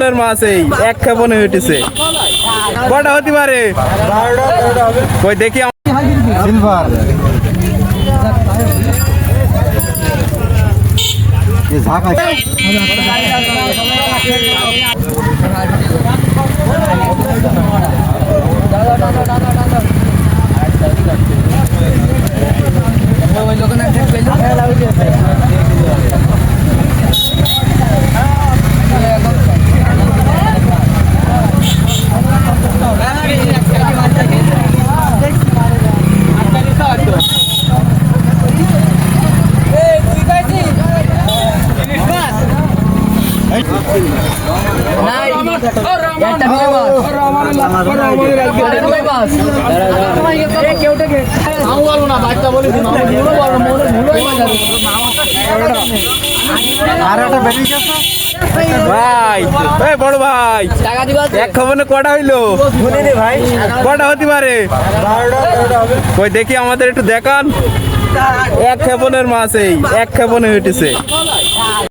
ক্ষেপণের মাছ এই এক ক্ষেপণে উঠেছে। কটা হতে পারে কই দেখি সিলভার ভাই এই বড় ভাই এক ক্ষেপণে কটা হইলো ভাই কটা হতে পারে কই দেখি আমাদের একটু দেখান। এক ক্ষেপণের মাছ এই এক ক্ষেপণে উঠেছে।